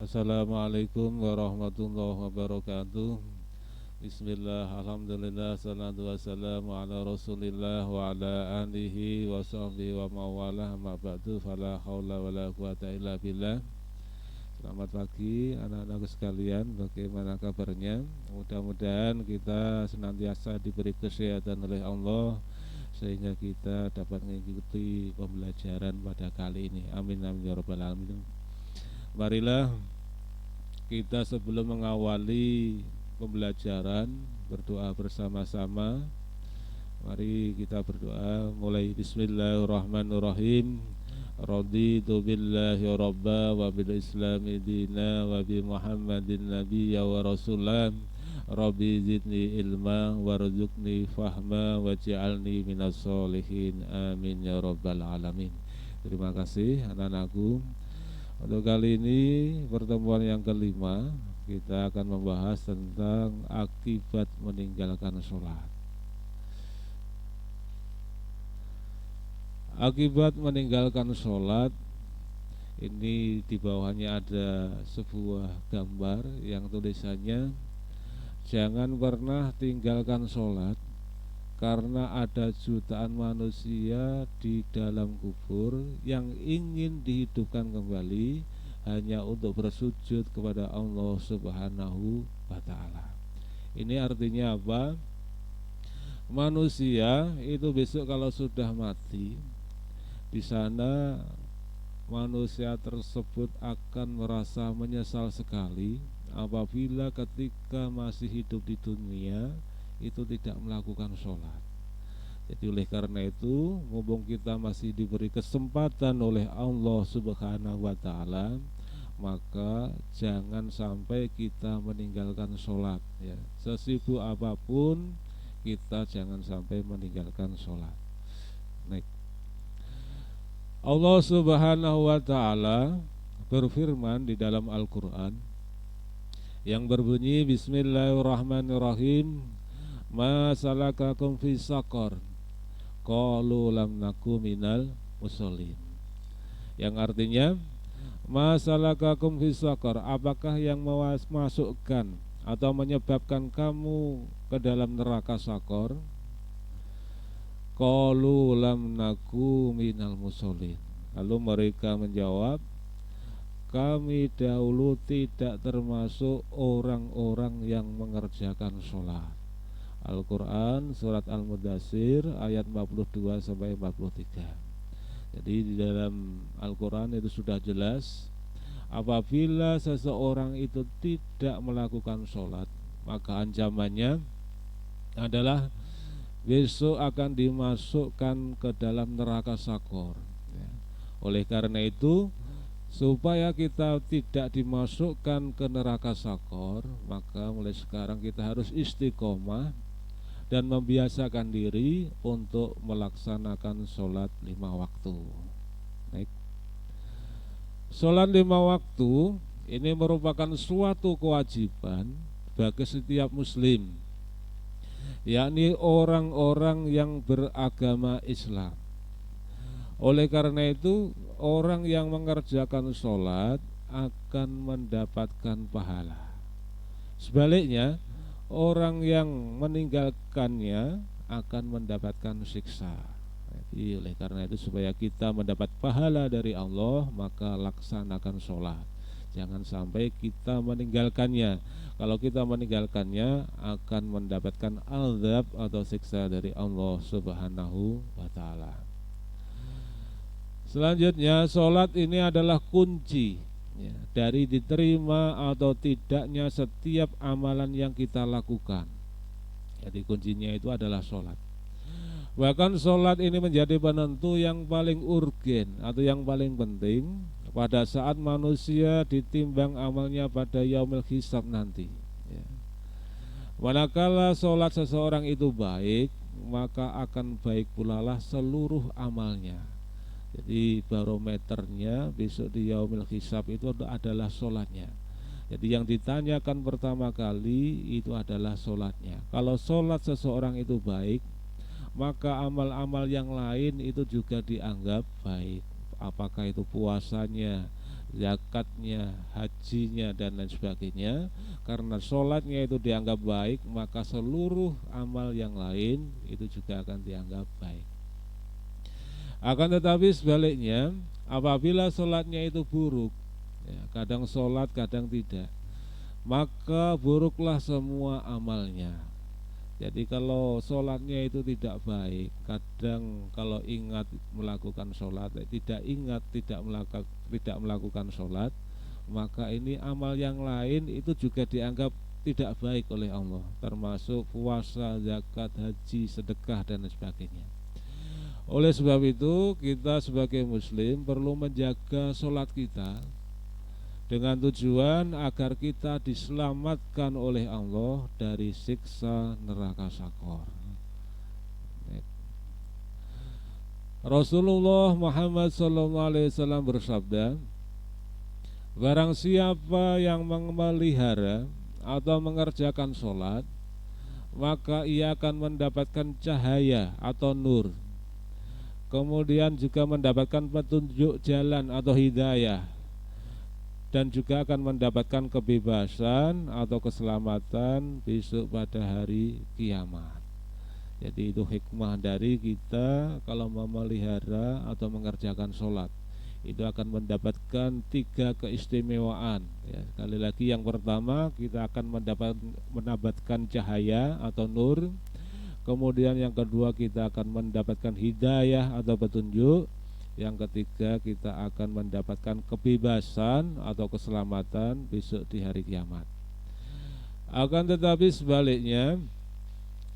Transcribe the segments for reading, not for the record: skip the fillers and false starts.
Assalamualaikum warahmatullahi wabarakatuh. Bismillah, alhamdulillah, salatu wassalamu ala rasulillah wa ala alihi wa sahbihi wa mawalah. Ma ba'du, fala hawla wa la quwata illa billah. Selamat pagi anak-anakku sekalian, bagaimana kabarnya? Mudah-mudahan kita senantiasa diberi kesehatan oleh Allah, sehingga kita dapat mengikuti pembelajaran pada kali ini. Amin amin ya rabbal alamin. Marilah kita sebelum mengawali pembelajaran berdoa bersama-sama. Mari kita berdoa mulai bismillahirrahmanirrahim. Raditu billahi rabba wa bil islami dina wa bi muhammadin nabiyya wa rasulah. Rabbi zidni ilma warzuqni fahma waj'alni minas solihin. Amin ya rabbal alamin. Terima kasih anak-anakku. Untuk kali ini pertemuan yang kelima, kita akan membahas tentang akibat meninggalkan sholat. Akibat meninggalkan sholat, ini di bawahnya ada sebuah gambar yang tulisannya, jangan pernah tinggalkan sholat karena ada jutaan manusia di dalam kubur yang ingin dihidupkan kembali hanya untuk bersujud kepada Allah Subhanahu wa ta'ala. Ini artinya apa? Manusia itu besok kalau sudah mati, di sana manusia tersebut akan merasa menyesal sekali apabila ketika masih hidup di dunia itu tidak melakukan sholat. Jadi oleh karena itu, mumpung kita masih diberi kesempatan oleh Allah Subhanahu wa ta'ala, maka jangan sampai kita meninggalkan sholat ya. Sesibuk apapun, kita jangan sampai meninggalkan sholat. Baik. Allah Subhanahu wa ta'ala berfirman di dalam Al-Quran yang berbunyi bismillahirrahmanirrahim, ma salakakum fi saqar qalu lam naku minal musallin. Yang artinya, ma salakakum fi saqar, apakah yang memasukkan atau menyebabkan kamu ke dalam neraka Sakor? Qalu lam naku minal musallin. Lalu mereka menjawab, kami dahulu tidak termasuk orang-orang yang mengerjakan sholat. Al-Quran surat Al-Mudaththir ayat 42 sampai 43. Jadi di dalam Al-Quran itu sudah jelas, apabila seseorang itu tidak melakukan sholat, maka ancamannya adalah besok akan dimasukkan ke dalam neraka Sakor. Oleh karena itu, supaya kita tidak dimasukkan ke neraka Sakor, maka mulai sekarang kita harus istiqomah dan membiasakan diri untuk melaksanakan sholat 5 waktu. Baik. Sholat 5 waktu ini merupakan suatu kewajiban bagi setiap muslim, yakni orang-orang yang beragama Islam. Oleh karena itu, orang yang mengerjakan sholat akan mendapatkan pahala. Sebaliknya, orang yang meninggalkannya akan mendapatkan siksa. Jadi oleh karena itu, supaya kita mendapat pahala dari Allah, maka laksanakan sholat. Jangan sampai kita meninggalkannya. Kalau kita meninggalkannya, akan mendapatkan azab atau siksa dari Allah Subhanahu wa ta'ala. Selanjutnya, sholat ini adalah kunci ya, dari diterima atau tidaknya setiap amalan yang kita lakukan. Jadi kuncinya itu adalah sholat. Bahkan sholat ini menjadi penentu yang paling urgen atau yang paling penting pada saat manusia ditimbang amalnya pada yaumil hisab nanti ya. Manakala sholat seseorang itu baik, maka akan baik pula lah seluruh amalnya. Jadi barometernya besok di yaumil hisab itu adalah sholatnya. Jadi yang ditanyakan pertama kali itu adalah sholatnya. Kalau sholat seseorang itu baik, maka amal-amal yang lain itu juga dianggap baik. Apakah itu puasanya, zakatnya, hajinya dan lain sebagainya. Karena sholatnya itu dianggap baik, maka seluruh amal yang lain itu juga akan dianggap baik. Akan tetapi sebaliknya, apabila sholatnya itu buruk, ya, kadang sholat kadang tidak, maka buruklah semua amalnya. Jadi kalau sholatnya itu tidak baik, kadang kalau ingat melakukan sholat, tidak ingat tidak melakukan sholat, maka ini amal yang lain itu juga dianggap tidak baik oleh Allah, termasuk puasa, zakat, haji, sedekah dan sebagainya. Oleh sebab itu kita sebagai muslim perlu menjaga sholat kita dengan tujuan agar kita diselamatkan oleh Allah dari siksa neraka Sakor. Rasulullah Muhammad SAW bersabda, barang siapa yang memelihara atau mengerjakan sholat, maka ia akan mendapatkan cahaya atau nur, kemudian juga mendapatkan petunjuk jalan atau hidayah, dan juga akan mendapatkan kebebasan atau keselamatan besok pada hari kiamat. Jadi itu hikmah dari kita kalau memelihara atau mengerjakan sholat, itu akan mendapatkan 3 keistimewaan ya. Sekali lagi, yang pertama kita akan mendapatkan cahaya atau nur. Kemudian yang kedua kita akan mendapatkan hidayah atau petunjuk. Yang ketiga kita akan mendapatkan kebebasan atau keselamatan besok di hari kiamat. Akan tetapi sebaliknya,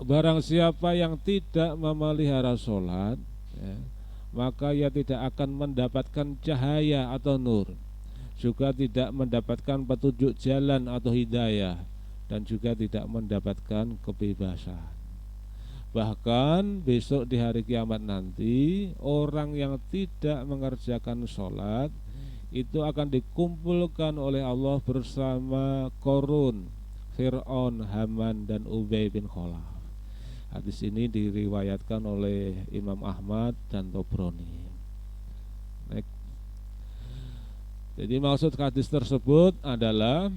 barang siapa yang tidak memelihara sholat ya, maka ia tidak akan mendapatkan cahaya atau nur, juga tidak mendapatkan petunjuk jalan atau hidayah, dan juga tidak mendapatkan kebebasan. Bahkan besok di hari kiamat nanti, orang yang tidak mengerjakan sholat itu akan dikumpulkan oleh Allah bersama Qarun, Fir'aun, Haman, dan Ubay bin Khalaf. Hadis ini diriwayatkan oleh Imam Ahmad dan Tobroni. Jadi maksud hadis tersebut adalah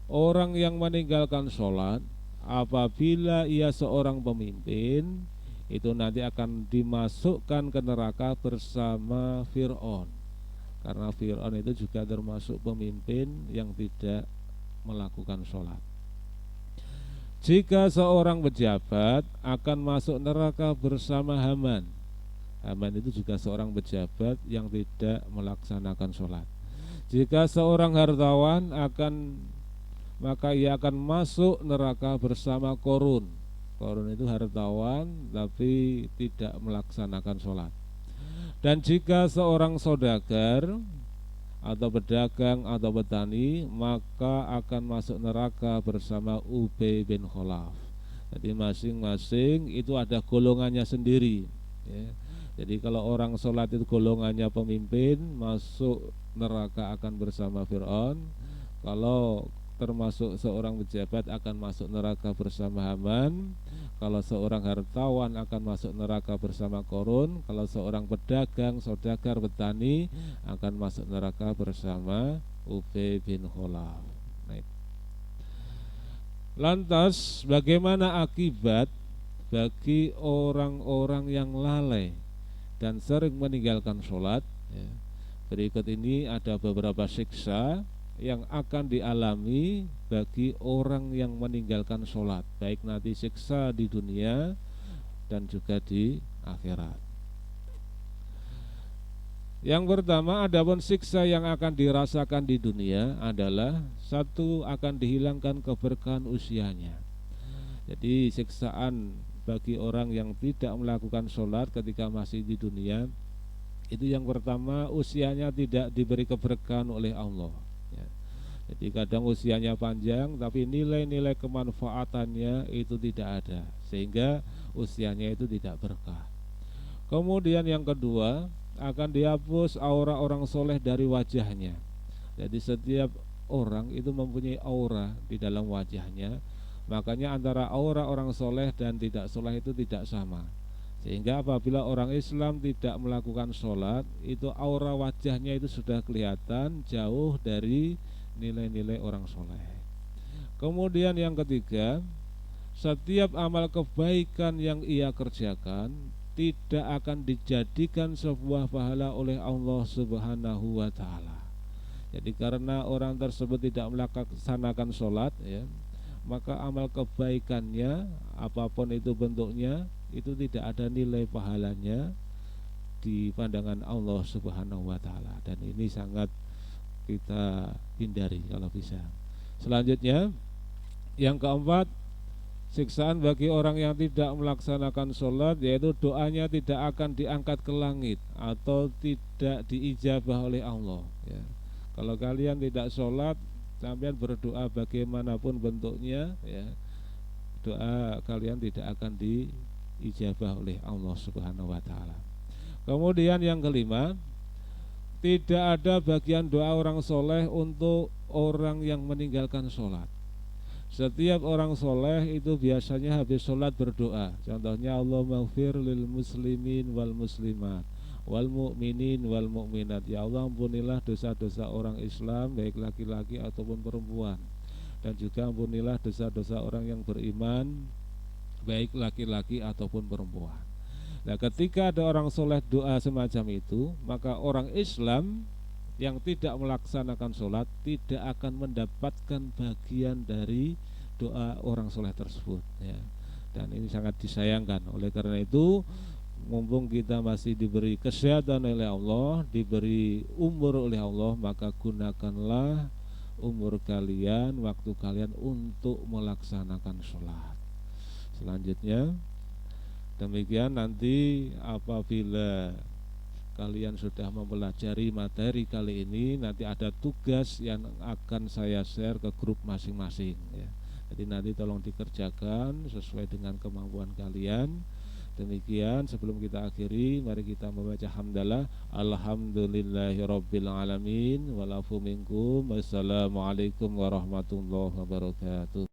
orang yang meninggalkan sholat apabila ia seorang pemimpin, itu nanti akan dimasukkan ke neraka bersama Fir'aun. Karena Fir'aun itu juga termasuk pemimpin yang tidak melakukan sholat. Jika seorang pejabat akan masuk neraka bersama Haman. Haman itu juga seorang pejabat yang tidak melaksanakan sholat. Jika seorang hartawan maka ia akan masuk neraka bersama Qarun. Qarun itu hartawan tapi tidak melaksanakan sholat. Dan jika seorang saudagar atau pedagang atau petani, maka akan masuk neraka bersama Ubay bin Khalaf. Jadi masing-masing itu ada golongannya sendiri ya. Jadi kalau orang sholat itu golongannya pemimpin, masuk neraka akan bersama Fir'aun. Kalau termasuk seorang pejabat akan masuk neraka bersama Haman. Kalau seorang hartawan akan masuk neraka bersama Qarun. Kalau seorang pedagang, saudagar, petani akan masuk neraka bersama Ubay bin Khalaf. Lantas bagaimana akibat bagi orang-orang yang lalai dan sering meninggalkan sholat ya. Berikut ini ada beberapa siksa yang akan dialami bagi orang yang meninggalkan sholat, baik nanti siksa di dunia dan juga di akhirat. Yang pertama, adapun siksa yang akan dirasakan di dunia adalah satu, akan dihilangkan keberkahan usianya. Jadi siksaan bagi orang yang tidak melakukan sholat ketika masih di dunia, itu yang pertama, usianya tidak diberi keberkahan oleh Allah. Jadi kadang usianya panjang tapi nilai-nilai kemanfaatannya itu tidak ada, sehingga usianya itu tidak berkah. Kemudian yang kedua, akan dihapus aura orang soleh dari wajahnya. Jadi setiap orang itu mempunyai aura di dalam wajahnya. Makanya antara aura orang soleh dan tidak soleh itu tidak sama. Sehingga apabila orang Islam tidak melakukan sholat, itu aura wajahnya itu sudah kelihatan jauh dari nilai-nilai orang soleh. Kemudian yang ketiga, setiap amal kebaikan yang ia kerjakan tidak akan dijadikan sebuah pahala oleh Allah Subhanahu wa Ta'ala. Jadi karena orang tersebut tidak melaksanakan sholat, ya, maka amal kebaikannya apapun itu bentuknya itu tidak ada nilai pahalanya di pandangan Allah Subhanahu wa Ta'ala, dan ini sangat kita hindari kalau bisa. Selanjutnya, yang keempat, siksaan bagi orang yang tidak melaksanakan sholat, yaitu doanya tidak akan diangkat ke langit atau tidak diijabah oleh Allah, ya. Kalau kalian tidak sholat, sampai berdoa bagaimanapun bentuknya, ya, doa kalian tidak akan diijabah oleh Allah Subhanahu wa Ta'ala. Kemudian yang kelima, tidak ada bagian doa orang soleh untuk orang yang meninggalkan sholat. Setiap orang soleh itu biasanya habis sholat berdoa. Contohnya, Allahumma ighfir lil muslimin wal muslimat wal mu'minin wal mu'minat. Ya Allah, ampunilah dosa-dosa orang Islam, baik laki-laki ataupun perempuan, dan juga ampunilah dosa-dosa orang yang beriman, baik laki-laki ataupun perempuan. Nah, ketika ada orang soleh doa semacam itu, maka orang Islam yang tidak melaksanakan sholat tidak akan mendapatkan bagian dari doa orang soleh tersebut, ya. Dan ini sangat disayangkan. Oleh karena itu, mumpung kita masih diberi kesehatan oleh Allah, diberi umur oleh Allah, maka gunakanlah umur kalian, waktu kalian untuk melaksanakan sholat. Selanjutnya, demikian nanti apabila kalian sudah mempelajari materi kali ini, nanti ada tugas yang akan saya share ke grup masing-masing, ya. Jadi nanti tolong dikerjakan sesuai dengan kemampuan kalian. Demikian, sebelum kita akhiri, mari kita membaca hamdalah. Alhamdulillahirabbil alamin, walafu minkum. Wassalamualaikum warahmatullahi wabarakatuh.